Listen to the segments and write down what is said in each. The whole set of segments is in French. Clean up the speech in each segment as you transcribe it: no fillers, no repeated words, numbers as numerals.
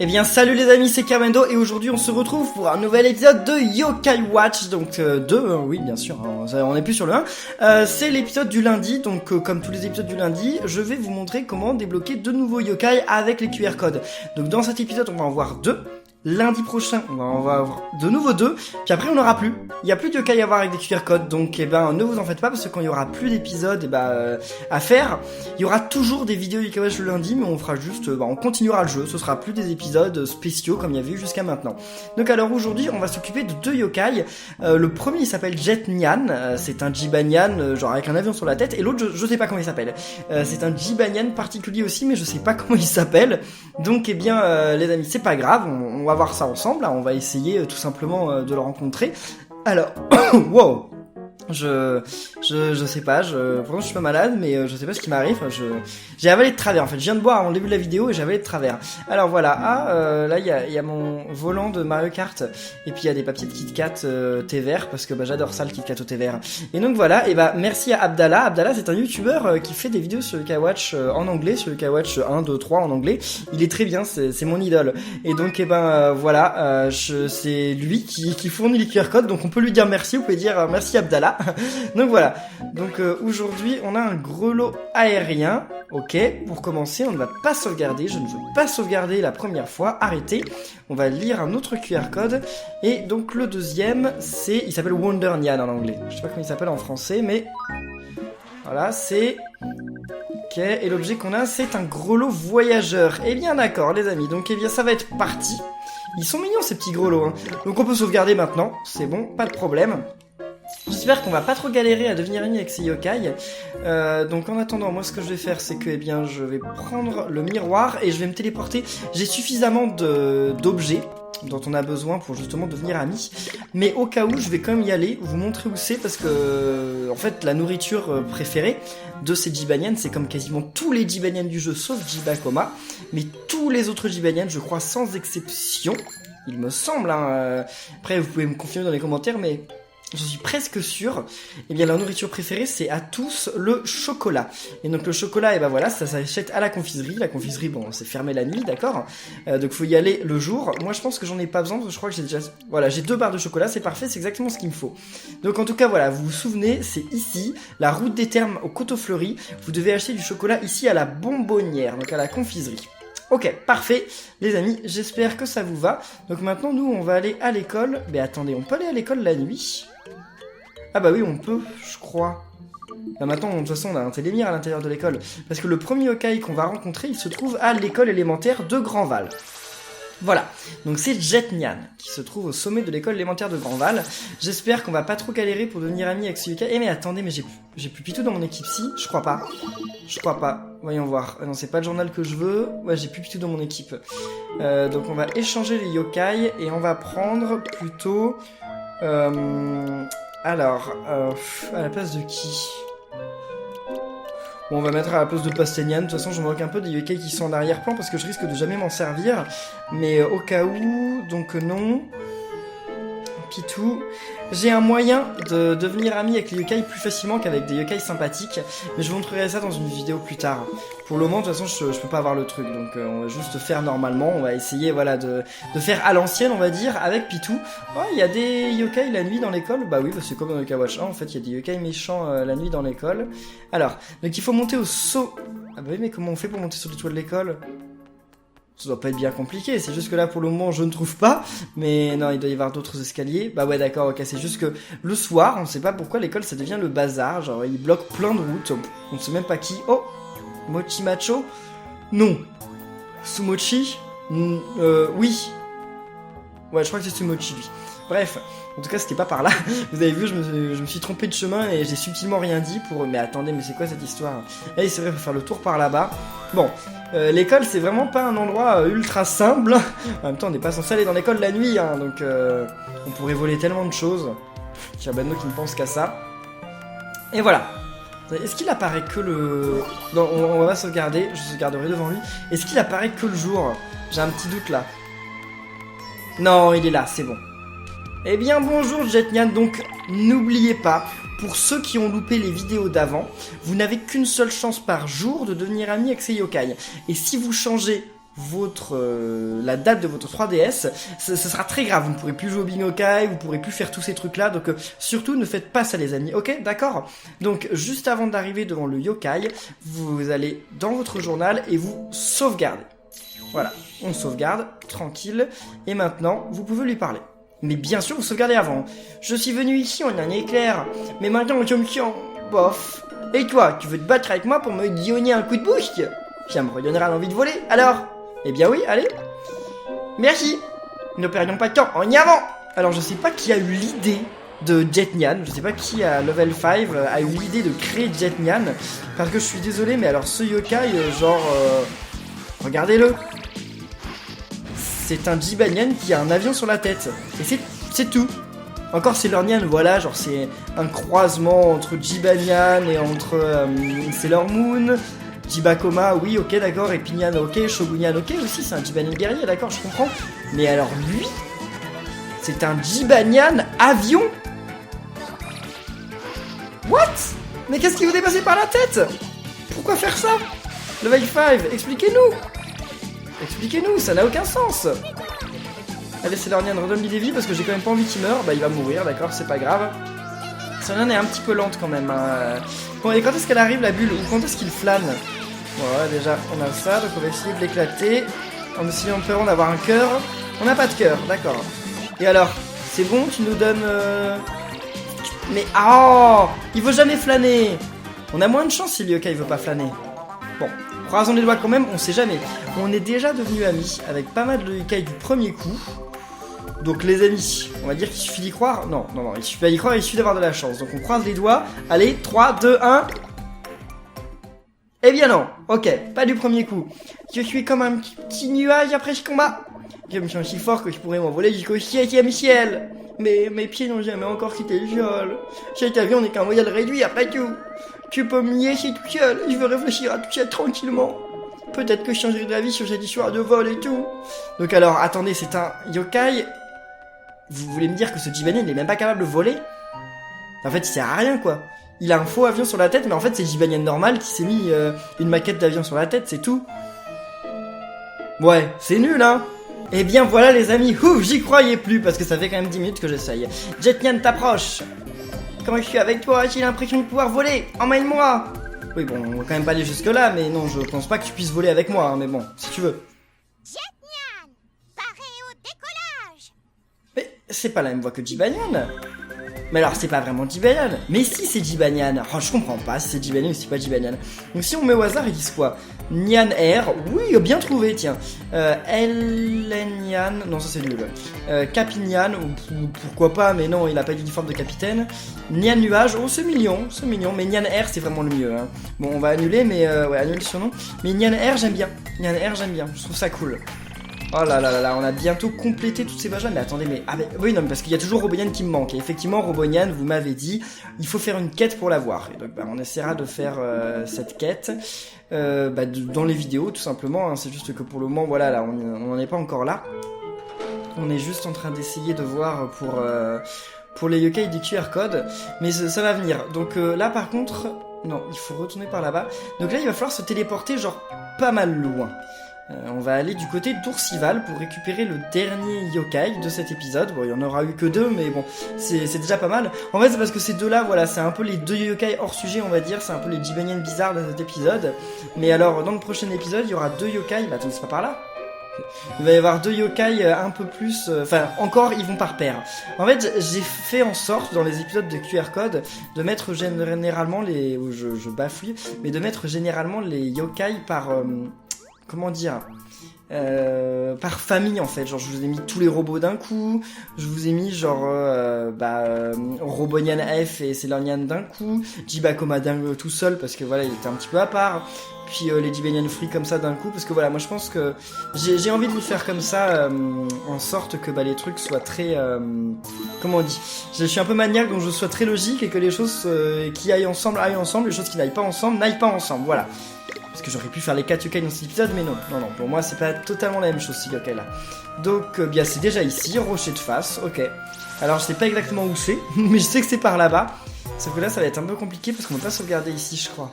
Eh bien salut les amis, c'est Carmendo et aujourd'hui on se retrouve pour un nouvel épisode de Yokai Watch, donc oui bien sûr, hein, on n'est plus sur le 1, c'est l'épisode du lundi, donc comme tous les épisodes du lundi, je vais vous montrer comment débloquer de nouveaux yokai avec les QR codes. Donc dans cet épisode on va en voir deux. Lundi prochain, on va avoir de nouveau 2, puis après on n'aura plus. Il n'y a plus de yokai à voir avec des QR codes, donc ne vous en faites pas, parce que quand il y aura plus d'épisodes à faire, il y aura toujours des vidéos Yokai Watch le lundi, mais on fera juste, on continuera le jeu, ce sera plus des épisodes spéciaux comme il y avait eu jusqu'à maintenant. Donc alors aujourd'hui, on va s'occuper de 2 yokai. Le premier il s'appelle Jet Nyan, c'est un Jibanyan, genre avec un avion sur la tête, et l'autre je sais pas comment il s'appelle. C'est un Jibanyan particulier aussi, mais je sais pas comment il s'appelle. Donc les amis, c'est pas grave, on va voir ça ensemble, là. On va essayer tout simplement de le rencontrer. Alors, wow, je sais pas, pourtant je suis pas malade, mais je sais pas ce qui m'arrive, j'ai avalé de travers, en fait, je viens de boire avant le début de la vidéo et j'ai avalé de travers. Alors voilà, là il y a mon volant de Mario Kart, et puis il y a des papiers de Kit Kat thé vert, parce que j'adore ça, le Kit Kat au thé vert. Et donc voilà, et merci à Abdallah. Abdallah c'est un youtubeur qui fait des vidéos sur le Yokai Watch en anglais, sur le Yokai Watch 1, 2, 3 en anglais. Il est très bien, c'est mon idole. Et donc voilà, c'est lui qui fournit les QR codes, donc on peut lui dire merci, vous pouvez dire merci Abdallah. Donc voilà, donc aujourd'hui on a un grelot aérien. Ok, pour commencer on ne va pas sauvegarder, je ne veux pas sauvegarder la première fois, arrêtez. On va lire un autre QR code, et donc le deuxième il s'appelle Wonder Nyan en anglais, je sais pas comment il s'appelle en français, mais voilà, c'est... Ok, et l'objet qu'on a c'est un grelot voyageur. Eh bien d'accord les amis, donc ça va être parti. Ils sont mignons ces petits grelots, hein. Donc on peut sauvegarder maintenant, c'est bon, pas de problème. J'espère qu'on va pas trop galérer à devenir amis avec ces yokai. Donc en attendant, moi ce que je vais faire, c'est que je vais prendre le miroir et je vais me téléporter. J'ai suffisamment d'objets dont on a besoin pour justement devenir amis. Mais au cas où, je vais quand même y aller, vous montrer où c'est, parce que en fait la nourriture préférée de ces Jibanyan, c'est comme quasiment tous les Jibanyan du jeu sauf Jibakoma, mais tous les autres Jibanyan, je crois sans exception, il me semble, hein. Après vous pouvez me confirmer dans les commentaires, mais j'en suis presque sûr. Eh bien, leur nourriture préférée, c'est à tous le chocolat. Et donc, le chocolat, voilà, ça s'achète à la confiserie. La confiserie, bon, c'est fermé la nuit, d'accord. Donc, faut y aller le jour. Moi, je pense que j'en ai pas besoin, parce que je crois que j'ai déjà... Voilà, j'ai 2 barres de chocolat, c'est parfait, c'est exactement ce qu'il me faut. Donc, en tout cas, voilà, vous vous souvenez, c'est ici, la route des Thermes au Coteau Fleuri. Vous devez acheter du chocolat ici à la bonbonnière, donc à la confiserie. Ok, parfait, les amis, j'espère que ça vous va. Donc maintenant, nous, on va aller à l'école. Mais attendez, on peut aller à l'école la nuit ? Ah bah oui, on peut, je crois. Là maintenant, de toute façon, on a un télémire à l'intérieur de l'école. Parce que le premier yokai qu'on va rencontrer, il se trouve à l'école élémentaire de Grandval. Voilà, donc c'est Jet Nyan qui se trouve au sommet de l'école élémentaire de Grandval. J'espère qu'on va pas trop galérer pour devenir amis avec ce yokai. Eh mais attendez, mais j'ai plus Pitou dans mon équipe, si ? Je crois pas. Je crois pas. Voyons voir. Non, c'est pas le journal que je veux. Ouais, j'ai plus Pitou dans mon équipe. Donc on va échanger les yokai et on va prendre plutôt... Alors, à la place de qui ? Bon, on va mettre à la place de Pastenian. De toute façon, je me moque un peu des yokai qui sont en arrière-plan parce que je risque de jamais m'en servir. Mais au cas où, donc non. Pitou. J'ai un moyen de devenir ami avec les yokai plus facilement qu'avec des yokai sympathiques. Mais je vous montrerai ça dans une vidéo plus tard. Pour le moment, de toute façon, je peux pas avoir le truc. Donc on va juste faire normalement. On va essayer voilà, de faire à l'ancienne, on va dire, avec Pitou. Oh, il y a des yokai la nuit dans l'école. Bah oui, c'est comme dans le Yokai Watch 1. En fait, il y a des yokai méchants la nuit dans l'école. Alors, donc il faut monter au saut. Ah bah oui, mais comment on fait pour monter sur le toit de l'école ? Ça doit pas être bien compliqué, c'est juste que là pour le moment je ne trouve pas, mais non il doit y avoir d'autres escaliers. Bah ouais d'accord, ok, c'est juste que le soir, on sait pas pourquoi l'école ça devient le bazar, genre ils bloquent plein de routes, on ne sait même pas qui. Oh, Mochi Macho ? Non. Sumochi ? Oui. Ouais je crois que c'est Sumochi lui. Bref, en tout cas c'était pas par là, vous avez vu je me suis trompé de chemin et j'ai subtilement rien dit pour... Mais attendez, mais c'est quoi cette histoire ? Eh c'est vrai, faut faire le tour par là-bas. Bon, l'école c'est vraiment pas un endroit ultra simple. En même temps on n'est pas censé aller dans l'école la nuit, hein, donc on pourrait voler tellement de choses. J'ai Benno qui ne pense qu'à ça. Et voilà. Est-ce qu'il apparaît que le... Non, on va sauvegarder, je sauvegarderai devant lui. Est-ce qu'il apparaît que le jour ? J'ai un petit doute là. Non, il est là, c'est bon. Eh bien bonjour Jet Nyan, donc n'oubliez pas, pour ceux qui ont loupé les vidéos d'avant, vous n'avez qu'une seule chance par jour de devenir ami avec ces yokai. Et si vous changez la date de votre 3DS, ce sera très grave. Vous ne pourrez plus jouer au Binokai, vous ne pourrez plus faire tous ces trucs là, donc surtout ne faites pas ça les amis, ok, d'accord? Donc juste avant d'arriver devant le yokai, vous allez dans votre journal et vous sauvegardez. Voilà, on sauvegarde, tranquille, et maintenant vous pouvez lui parler. Mais bien sûr vous sauvegardez avant. Je suis venu ici en un éclair, mais maintenant je me sens bof. Et toi, tu veux te battre avec moi pour me donner un coup de boost? Ça me redonnera l'envie de voler, alors? Eh bien oui, allez. Merci. Ne perdons pas de temps, en y avant. Alors je sais pas qui a eu l'idée de Jet Nyan, je sais pas qui à Level 5 a eu l'idée de créer Jet Nyan, parce que je suis désolé, mais alors ce yokai, regardez-le. C'est un Jibanyan qui a un avion sur la tête, et c'est tout. Encore Sailor Nyan, voilà, genre c'est un croisement entre Jibanyan et entre Sailor Moon. Jibakoma, oui, ok, d'accord, et Pinyan, ok, Shogunyan, ok, aussi, c'est un Jibanyan guerrier, d'accord, je comprends. Mais alors lui, c'est un Jibanyan avion? What? Mais qu'est-ce qui vous est passé par la tête? Pourquoi faire ça? Level 5, expliquez-nous! Expliquez-nous, ça n'a aucun sens! Allez, Sailor Nyan, redonne-lui des vies, parce que j'ai quand même pas envie qu'il meure, bah il va mourir, d'accord, c'est pas grave. Sailor Nyan est un petit peu lente quand même, hein. Bon, et quand est-ce qu'elle arrive la bulle? Ou quand est-ce qu'il flâne? Voilà, déjà, on a ça, donc on va essayer de l'éclater. En espérant d'avoir un cœur. On n'a pas de cœur, d'accord. Et alors, c'est bon, tu nous donnes... Mais, oh, il veut jamais flâner. On a moins de chance si le yokai veut pas flâner. Bon, croisons les doigts quand même, on sait jamais. On est déjà devenus amis avec pas mal de yokai du premier coup. Donc les amis, on va dire qu'il suffit d'y croire. Non, il suffit pas d'y croire, il suffit d'avoir de la chance. Donc on croise les doigts. Allez, 3, 2, 1... Eh bien non, ok, pas du premier coup. Je suis comme un petit nuage après ce combat. Je me sens si fort que je pourrais m'envoler jusqu'au 7e ciel. Mais mes pieds n'ont jamais encore quitté le sol. Cet avion n'est qu'un modèle réduit après tout. Tu peux me laisser tout seul, je veux réfléchir à tout ça tranquillement. Peut-être que je changerai d'avis sur cette histoire de vol et tout. Donc alors, attendez, c'est un yokai. Vous voulez me dire que ce Jibanyan n'est même pas capable de voler? En fait, il sert à rien, quoi. Il a un faux avion sur la tête, mais en fait, c'est Jibanyan normal qui s'est mis une maquette d'avion sur la tête, c'est tout. Ouais, c'est nul, hein. Eh bien, voilà, les amis. Ouf, j'y croyais plus, parce que ça fait quand même 10 minutes que j'essaye. Jet Nyan t'approche. Comment je suis avec toi? J'ai l'impression de pouvoir voler. Emmène-moi. Oui, bon, on va quand même pas aller jusque-là, mais non, je pense pas que tu puisses voler avec moi, hein, mais bon, si tu veux. Jet Nyan, paré au décollage. Mais c'est pas la même voix que Jibanyan. Mais alors, c'est pas vraiment Jibanyan. Mais si, c'est Jibanyan. Oh, je comprends pas si c'est Jibanyan ou si c'est pas Jibanyan. Donc, si on met au hasard, ils disent quoi? Nyan Air. Oui, bien trouvé, tiens. Nyan. Non, ça c'est nul. Capinyan. Pourquoi pas, mais non, il a pas d'uniforme de capitaine. Nyan Nuage. Oh, c'est mignon. C'est mignon. Mais Nyan Air, c'est vraiment le mieux. Hein. Bon, on va annuler, mais ouais, annuler le surnom. Mais Nyan Air, j'aime bien. Nyan Air, j'aime bien. Je trouve ça cool. Oh là là là là, on a bientôt complété toutes ces pages-là. Mais attendez, mais... Ah mais oui, non, mais parce qu'il y a toujours Robonyan qui me manque. Et effectivement, Robonyan, vous m'avez dit, il faut faire une quête pour l'avoir. Et donc, bah, on essaiera de faire cette quête dans les vidéos, tout simplement. Hein. C'est juste que pour le moment, voilà, là, on n'en est pas encore là. On est juste en train d'essayer de voir pour les yokai du QR code. Mais ça va venir. Donc là, par contre... Non, il faut retourner par là-bas. Donc là, il va falloir se téléporter, genre, pas mal loin. On va aller du côté d'Oursival pour récupérer le dernier yokai de cet épisode. Bon, il y en aura eu que 2, mais bon, c'est déjà pas mal. En fait, c'est parce que ces deux-là, voilà, c'est un peu les 2 yokai hors sujet, on va dire. C'est un peu les Jibanyan bizarres de cet épisode. Mais alors, dans le prochain épisode, il y aura 2 yokai. Bah, attends, c'est pas par là. Il va y avoir 2 yokai un peu plus... Enfin, encore, ils vont par paire. En fait, j'ai fait en sorte, dans les épisodes de QR Code, de mettre généralement les... Je bafouille, mais de mettre généralement les yokai par... comment dire, par famille en fait. Genre je vous ai mis tous les robots d'un coup, je vous ai mis genre Robonyan F et Sailor Nyan d'un coup, Jibakoma tout seul parce que voilà il était un petit peu à part, puis les Jibanyan Free comme ça d'un coup parce que voilà moi je pense que j'ai envie de les faire comme ça en sorte que les trucs soient très comment on dit, je suis un peu maniaque donc je sois très logique et que les choses qui aillent ensemble, les choses qui n'aillent pas ensemble, voilà. Parce que j'aurais pu faire les 4 yokai dans cet épisode, mais non, pour moi c'est pas totalement la même chose ces yokai là. Donc bien c'est déjà ici, rocher de face, ok. Alors je sais pas exactement où c'est, mais je sais que c'est par là-bas. Sauf que là ça va être un peu compliqué parce qu'on va pas sauvegarder ici je crois.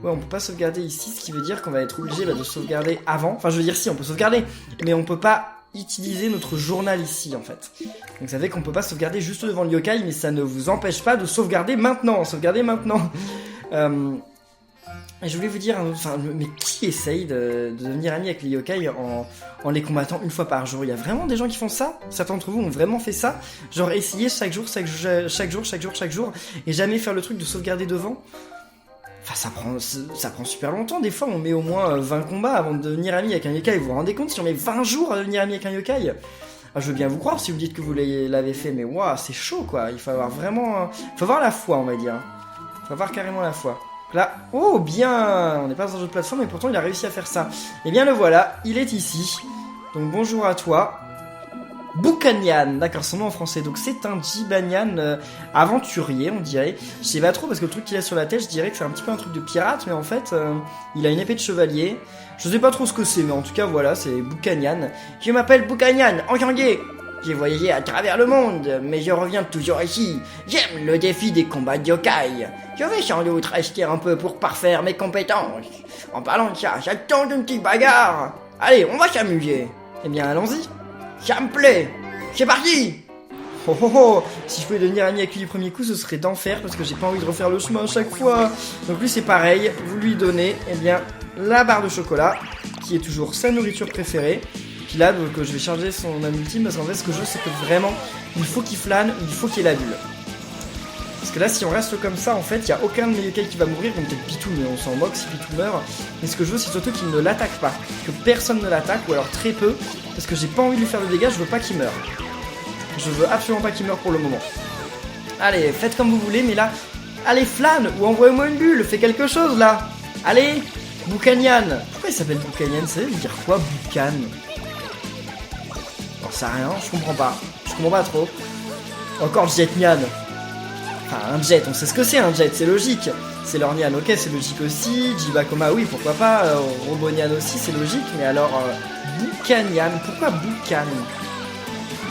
Ouais, on peut pas sauvegarder ici, ce qui veut dire qu'on va être obligé de sauvegarder avant. Enfin, je veux dire, si, on peut sauvegarder, mais on peut pas utiliser notre journal ici, en fait. Donc ça fait qu'on peut pas sauvegarder juste devant le yokai, mais ça ne vous empêche pas de sauvegarder maintenant. Sauvegarder maintenant. Et je voulais vous dire, enfin, mais qui essaye de devenir ami avec les yokai en les combattant une fois par jour? Il y a vraiment des gens qui font ça? Certains d'entre vous ont vraiment fait ça? Genre essayer chaque jour, et jamais faire le truc de sauvegarder devant? Enfin, ça prend super longtemps. Des fois, on met au moins 20 combats avant de devenir ami avec un yokai. Vous vous rendez compte si on met 20 jours à devenir ami avec un yokai? Ah, je veux bien vous croire si vous dites que vous l'avez fait, mais waouh, c'est chaud quoi. Il faut avoir vraiment... faut avoir la foi, on va dire. Il faut avoir carrément la foi. Là, oh bien, on n'est pas dans un jeu de plateforme, mais pourtant il a réussi à faire ça. Et bien le voilà, il est ici. Donc bonjour à toi. Bukanyan, d'accord, son nom en français. Donc c'est un Jibanyan aventurier, on dirait. Je sais pas trop parce que le truc qu'il a sur la tête, je dirais que c'est un petit peu un truc de pirate, mais en fait, il a une épée de chevalier. Je sais pas trop ce que c'est, mais en tout cas voilà, c'est Bukanyan. Je m'appelle Bukanyan, enchanté. J'ai voyagé à travers le monde, mais je reviens toujours ici. J'aime le défi des combats de yokai. Je vais sans doute rester un peu pour parfaire mes compétences. En parlant de ça, j'attends une petite bagarre. Allez, on va s'amuser. Eh bien, allons-y. Ça me plaît. C'est parti. Oh oh oh. Si je pouvais devenir ami avec lui du premier coup, ce serait d'enfer parce que j'ai pas envie de refaire le chemin à chaque fois. Donc lui, c'est pareil. Vous lui donnez, eh bien, la barre de chocolat, qui est toujours sa nourriture préférée. Puis là, donc, je vais charger son âme ultime parce qu'en fait, ce que je veux, c'est que vraiment, il faut qu'il flâne, il faut qu'il ait la bulle. Parce que là, si on reste comme ça, en fait, il n'y a aucun de mes yokai qui va mourir, donc peut-être Pitou, mais on s'en moque si Pitou meurt. Mais ce que je veux, c'est surtout qu'il ne l'attaque pas, que personne ne l'attaque, ou alors très peu, parce que j'ai pas envie de lui faire de dégâts, je veux pas qu'il meure. Je veux absolument pas qu'il meure pour le moment. Allez, faites comme vous voulez, mais là, allez, flâne, ou envoyez-moi une bulle, fais quelque chose, là. Allez, Bukanyan. Pourquoi il s'appelle Bukanyan? Ça veut dire quoi, Bukan? J'en sais rien, je comprends pas. Je comprends pas trop. Encore Jetnyan. Enfin, un jet, on sait ce que c'est un jet, c'est logique. C'est Lornian, ok, c'est logique aussi. Jibakoma, oui, pourquoi pas. Robonian aussi, c'est logique. Mais alors, Bukanyan, pourquoi Bukan?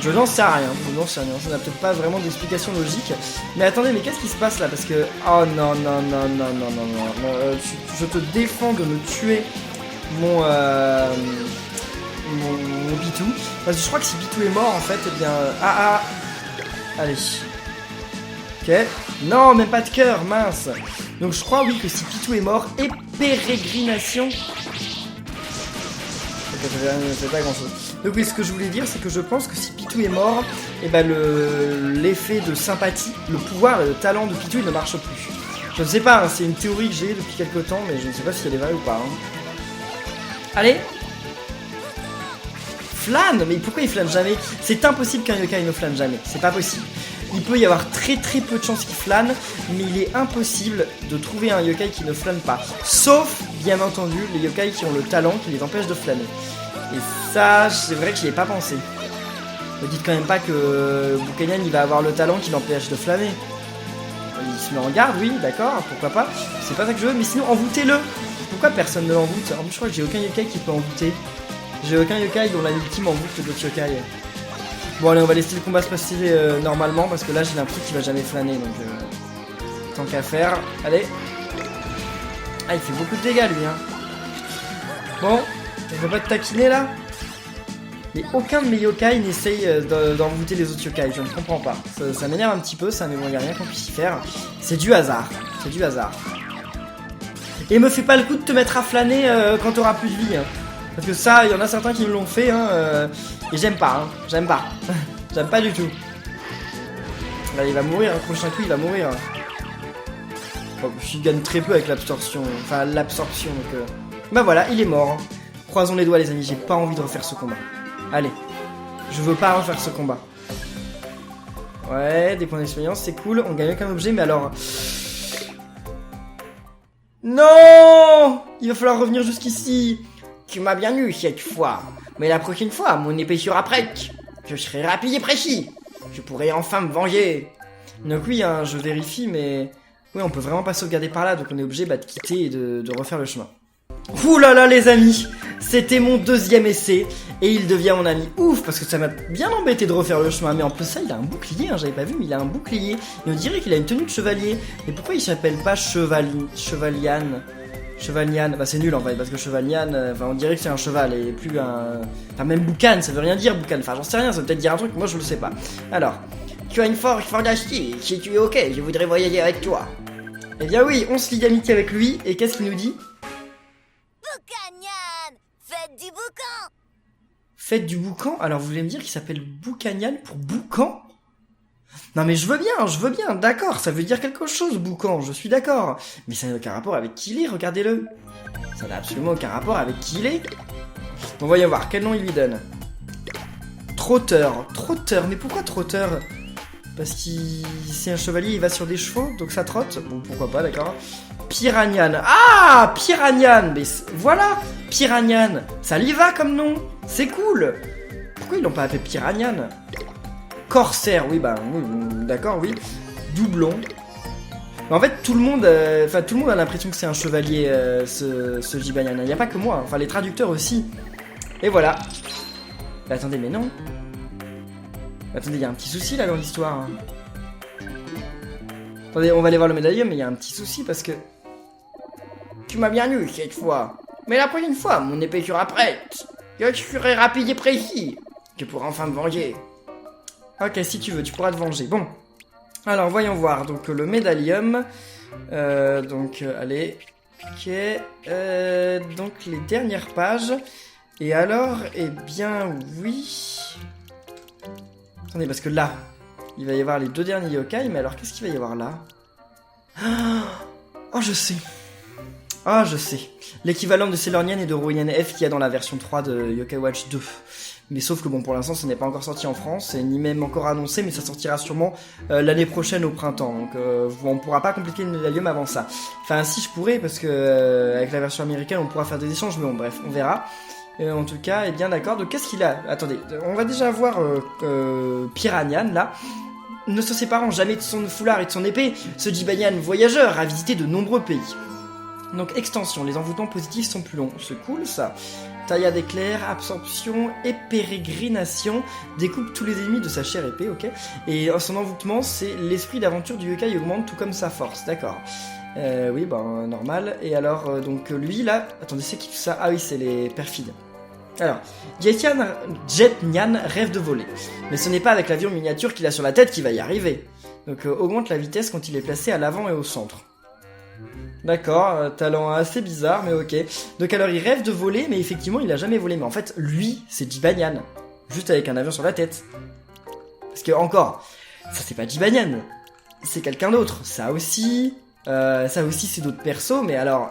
Je n'en sais rien, ça n'a peut-être pas vraiment d'explication logique. Mais attendez, mais qu'est-ce qui se passe là? Parce que... oh non, je te défends de me tuer mon Pitou. Parce que je crois que si Pitou est mort, en fait, eh bien... allez. Ok. Non, même pas de cœur, mince. Donc je crois, oui, que si Pitou est mort, et pérégrination... c'est pas grand chose. Donc oui, ce que je voulais dire, c'est que je pense que si Pitou est mort, et ben l'effet de sympathie, le pouvoir, le talent de Pitou, il ne marche plus. Je ne sais pas, hein, c'est une théorie que j'ai depuis quelques temps, mais je ne sais pas si elle est vraie ou pas. Hein. Allez. Flâne. Mais pourquoi il flâne jamais? C'est impossible qu'un yokai ne flâne jamais, c'est pas possible. Il peut y avoir très peu de chances qu'il flâne, mais il est impossible de trouver un yokai qui ne flâne pas. Sauf, bien entendu, les yokai qui ont le talent qui les empêche de flâner. Et ça, c'est vrai que j'y ai pas pensé. Ne dites quand même pas que Bukanyan il va avoir le talent qui l'empêche de flâner. Il se met en garde, oui, d'accord, pourquoi pas. C'est pas ça que je veux, mais sinon envoûtez-le. Pourquoi personne ne l'envoûte? En plus, je crois que j'ai aucun yokai qui peut envoûter. J'ai aucun yokai dont la ultime envoûte d'autres yokai. Bon allez, on va laisser le combat se passer normalement parce que là j'ai l'impression qu'il va jamais flâner, donc tant qu'à faire, allez. Ah, il fait beaucoup de dégâts lui, hein. Bon, il faut pas te taquiner là. Mais aucun de mes yokai n'essaye d'envoûter les autres yokai, je ne comprends pas. Ça m'énerve un petit peu ça, mais bon, il n'y a rien qu'on puisse y faire. C'est du hasard, c'est du hasard. Et me fais pas le coup de te mettre à flâner quand t'auras plus de vie, hein. Parce que ça, il y en a certains qui me l'ont fait, hein, et j'aime pas, hein, j'aime pas. J'aime pas du tout. Là, il va mourir, le prochain coup, il va mourir. Bon, je gagne très peu avec l'absorption, donc... Bah voilà, il est mort. Croisons les doigts, les amis, j'ai pas envie de refaire ce combat. Allez, je veux pas refaire ce combat. Ouais, des points d'expérience, c'est cool, on gagne aucun objet, mais alors... Non! Il va falloir revenir jusqu'ici. Tu m'as bien eu cette fois, mais la prochaine fois, mon épée sera prête. Je serai rapide et précis. Je pourrai enfin me venger. Donc oui, hein, je vérifie, mais... oui, on peut vraiment pas sauvegarder par là, donc on est obligé de quitter et de refaire le chemin. Ouh là là, les amis, c'était mon deuxième essai, et il devient mon ami. Ouf, parce que ça m'a bien embêté de refaire le chemin, mais en plus ça, il a un bouclier, hein, j'avais pas vu, mais il a un bouclier. Et on dirait qu'il a une tenue de chevalier. Mais pourquoi il s'appelle pas Chevalian? Cheval Nyan, bah c'est nul en fait, parce que Cheval Nyan, on dirait que c'est un cheval et plus un... Enfin même Boucan, ça veut rien dire Boucan, enfin j'en sais rien, ça veut peut-être dire un truc, moi je le sais pas. Alors, tu as une force fantastique, si tu es ok, je voudrais voyager avec toi. Eh bien oui, on se lie d'amitié avec lui, et qu'est-ce qu'il nous dit? Boucanyan, faites du boucan. Faites du boucan? Alors vous voulez me dire qu'il s'appelle Boucanyan pour boucan? Non mais je veux bien, d'accord, ça veut dire quelque chose, boucan, je suis d'accord. Mais ça n'a aucun rapport avec qui il est, regardez-le. Ça n'a absolument aucun rapport avec qui il est. Bon, voyons voir, quel nom il lui donne. Trotteur, mais pourquoi trotteur? Parce qu'il... c'est un chevalier, il va sur des chevaux, donc ça trotte. Bon, pourquoi pas, d'accord. Piranyan, ah, Piranyan, mais voilà, Piranyan, ça lui va comme nom, c'est cool. Pourquoi ils l'ont pas appelé Piranyan? Corsaire, oui, bah, oui, d'accord, oui. Doublon. Mais en fait, tout le monde a l'impression que c'est un chevalier, ce Jibanyan. Il n'y a pas que moi, enfin, les traducteurs aussi. Et voilà. Bah, attendez, mais non. Attendez, il y a un petit souci, là, dans l'histoire. Hein. Attendez, on va aller voir le médaillon, mais il y a un petit souci, parce que... Tu m'as bien eu, cette fois. Mais la prochaine fois, mon épée sera prête. Je serai rapide et précis. Je pourrai enfin me venger. Ok, si tu veux, tu pourras te venger. Bon, alors voyons voir. Donc le médaillum. Allez. Ok. Donc les dernières pages. Et alors, eh bien, oui. Attendez, parce que là, il va y avoir les deux derniers yokai. Mais alors, qu'est-ce qu'il va y avoir là? Oh, je sais. Ah, je sais. L'équivalent de Sailor Nyan et de Royan F qu'il y a dans la version 3 de Yokai Watch 2. Mais sauf que bon, pour l'instant, ce n'est pas encore sorti en France, et ni même encore annoncé, mais ça sortira sûrement l'année prochaine au printemps. Donc on pourra pas compliquer le médaillum avant ça. Enfin, si je pourrais, parce que avec la version américaine, on pourra faire des échanges, mais bon, bref, on verra. En tout cas, eh bien d'accord. Donc qu'est-ce qu'il a? Attendez, on va déjà voir Piranyan, là. Ne se séparant jamais de son foulard et de son épée, ce Jibanyan voyageur a visité de nombreux pays. Donc extension, les envoûtements positifs sont plus longs. C'est cool ça. Taillade d'éclair, absorption et pérégrination découpe tous les ennemis de sa chère épée, ok. Et son envoûtement, c'est l'esprit d'aventure du yokai augmente tout comme sa force, d'accord. Oui, ben normal. Et alors, donc lui là, attendez, c'est qui tout ça? Ah oui, c'est les perfides. Alors, Jetnyan rêve de voler, mais ce n'est pas avec l'avion miniature qu'il a sur la tête qu'il va y arriver. Donc augmente la vitesse quand il est placé à l'avant et au centre. D'accord, talent assez bizarre, mais ok. Donc alors il rêve de voler, mais effectivement il a jamais volé. Mais en fait, lui, c'est Jibanyan. Juste avec un avion sur la tête. Parce que encore, ça c'est pas Jibanyan. C'est quelqu'un d'autre. Ça aussi c'est d'autres persos, mais alors,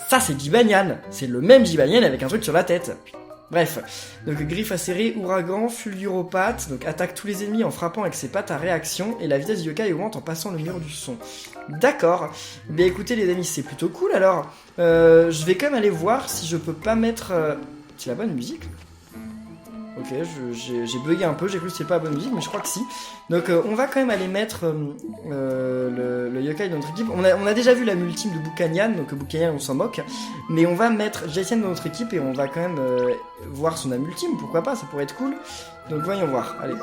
ça c'est Jibanyan. C'est le même Jibanyan avec un truc sur la tête. Bref, donc griffe acérée, ouragan, fulguropathe, donc attaque tous les ennemis en frappant avec ses pattes à réaction, et la vitesse du yokai augmente en passant le mur du son. D'accord, mais écoutez les amis, c'est plutôt cool alors. Je vais quand même aller voir si je peux pas mettre... C'est la bonne musique? Ok, j'ai bugué un peu, j'ai cru que c'était pas la bonne musique, mais je crois que si. Donc on va quand même aller mettre le yokai de notre équipe. On a déjà vu la multime de Boucanyan, donc Boucanyan on s'en moque. Mais on va mettre Jason dans notre équipe et on va quand même voir son multime, pourquoi pas, ça pourrait être cool. Donc voyons voir, allez,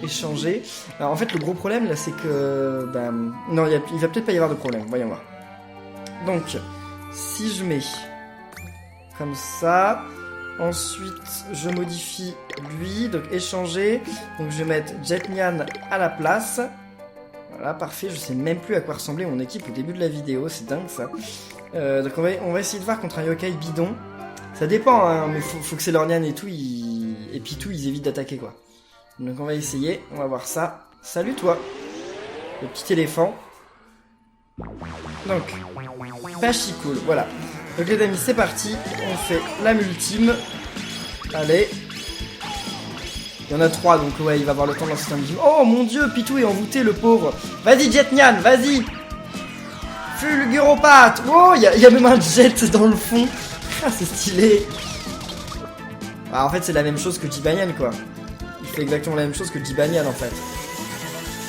échanger. Alors en fait le gros problème là c'est que... non, il va peut-être pas y avoir de problème, voyons voir. Donc, si je mets comme ça... Ensuite, je modifie lui, donc échanger. Donc je vais mettre Jetnyan à la place. Voilà, parfait. Je sais même plus à quoi ressemblait mon équipe au début de la vidéo, c'est dingue ça. Donc on va essayer de voir contre un yokai bidon. Ça dépend, hein, mais faut que Sailor Nyan et tout, et Pitou, ils évitent d'attaquer quoi. Donc on va essayer, on va voir ça. Salut toi, le petit éléphant. Donc, pas si cool, voilà. Donc les amis, c'est parti, on fait la multime. Allez. Il y en a 3, donc ouais, il va avoir le temps de lancer un multime. Oh mon dieu, Pitou est envoûté, le pauvre. Vas-y, Jetnyan, vas-y. Fulguropathe. Oh, il y a même un jet dans le fond. Ah, c'est stylé. Ah, en fait, c'est la même chose que Jibanyan, quoi. Il fait exactement la même chose que Jibanyan, en fait.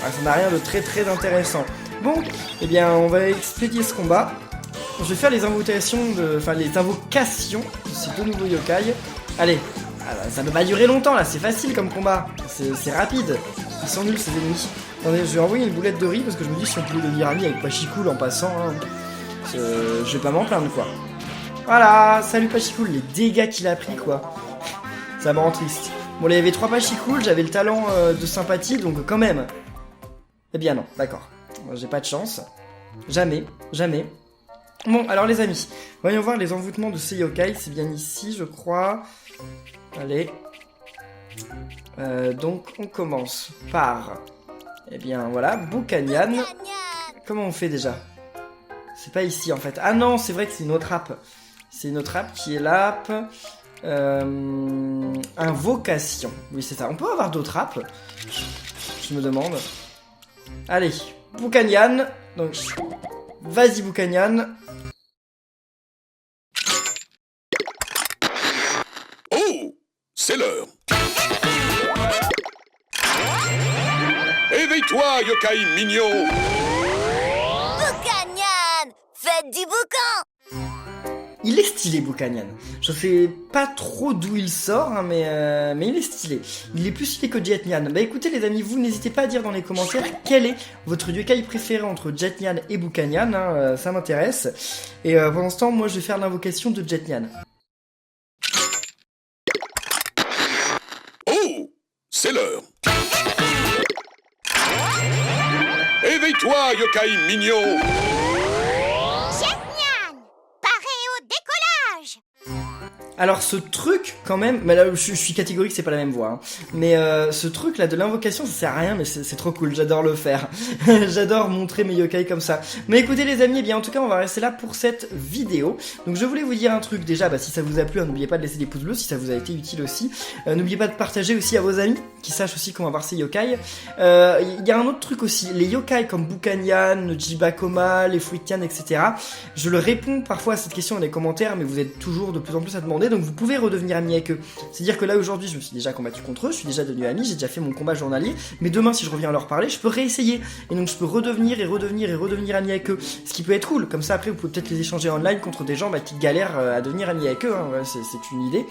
Ah, ça n'a rien de très très intéressant. Bon, eh bien, on va expédier ce combat. Je vais faire les invocations de ces deux nouveaux yokai. Allez, ça ne va pas durer longtemps là, c'est facile comme combat. C'est rapide. Ils sont nuls ces ennemis. Attendez, je vais envoyer une boulette de riz parce que je me dis si on pouvait devenir amis avec Pachikoul en passant, hein, je vais pas m'en plaindre quoi. Voilà, salut Pachikoul, les dégâts qu'il a pris quoi. Ça me rend triste. Bon là il y avait 3 Pachikoul, j'avais le talent de sympathie, donc quand même. Eh bien non, d'accord. J'ai pas de chance. Jamais, jamais. Bon, alors les amis, voyons voir les envoûtements de ces yokai, c'est bien ici je crois. Allez. Donc on commence par... Eh bien voilà, Bukanyan. Comment on fait déjà? C'est pas ici en fait. Ah non, c'est vrai que c'est une autre app. C'est une autre app qui est l'app... Invocation. Oui c'est ça, on peut avoir d'autres apps. Je me demande. Allez, Bukanyan. Donc, vas-y Bukanyan. Oh, c'est l'heure. Éveille-toi, yokai mignon. Bukanyan, faites du boucan. Il est stylé Bukanyan. Je sais pas trop d'où il sort, hein, mais il est stylé. Il est plus stylé que Jetnyan. Bah écoutez les amis, vous n'hésitez pas à dire dans les commentaires quel est votre yokai préféré entre Jetnyan et Bukanyan, hein, ça m'intéresse. Et pendant ce temps, moi je vais faire l'invocation de Jetnyan. Oh, c'est l'heure. Éveille-toi, yokai mignon. Alors ce truc quand même, mais là je suis catégorique, c'est pas la même voix, hein. Mais ce truc là de l'invocation ça sert à rien mais c'est trop cool, j'adore le faire. J'adore montrer mes yokai comme ça. Mais écoutez les amis, eh bien en tout cas on va rester là pour cette vidéo. Donc je voulais vous dire un truc déjà, bah, si ça vous a plu, hein, n'oubliez pas de laisser des pouces bleus si ça vous a été utile aussi. N'oubliez pas de partager aussi à vos amis qui sachent aussi comment avoir ces yokai. Il y a un autre truc aussi, les yokai comme Bukanyan, Jibakoma, les Fruitian, etc. Je le réponds parfois à cette question dans les commentaires mais vous êtes toujours de plus en plus à demander. Donc vous pouvez redevenir ami avec eux. C'est-à-dire que là aujourd'hui je me suis déjà combattu contre eux, je suis déjà devenu ami, j'ai déjà fait mon combat journalier, mais demain si je reviens leur parler, je peux réessayer. Et donc je peux redevenir ami avec eux. Ce qui peut être cool, comme ça après vous pouvez peut-être les échanger online contre des gens qui galèrent à devenir ami avec eux, hein. Ouais, c'est une idée.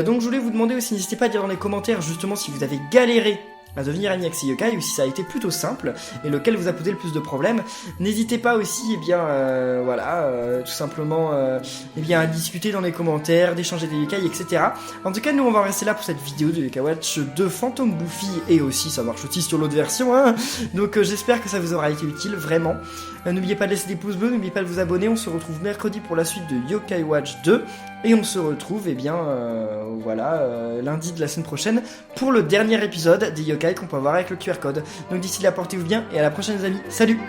Donc je voulais vous demander aussi, n'hésitez pas à dire dans les commentaires justement si vous avez galéré à devenir ami avec ces yokai ou si ça a été plutôt simple et lequel vous a posé le plus de problèmes. N'hésitez pas aussi tout simplement à discuter dans les commentaires, d'échanger des yokai, etc. En tout cas nous on va rester là pour cette vidéo de Yokai Watch de Phantom Buffy et aussi ça marche aussi sur l'autre version, hein. Donc j'espère que ça vous aura été utile vraiment. N'oubliez pas de laisser des pouces bleus, n'oubliez pas de vous abonner, on se retrouve mercredi pour la suite de Yokai Watch 2 et on se retrouve lundi de la semaine prochaine pour le dernier épisode des yokai qu'on peut avoir avec le QR code. Donc d'ici là portez-vous bien et à la prochaine les amis, salut.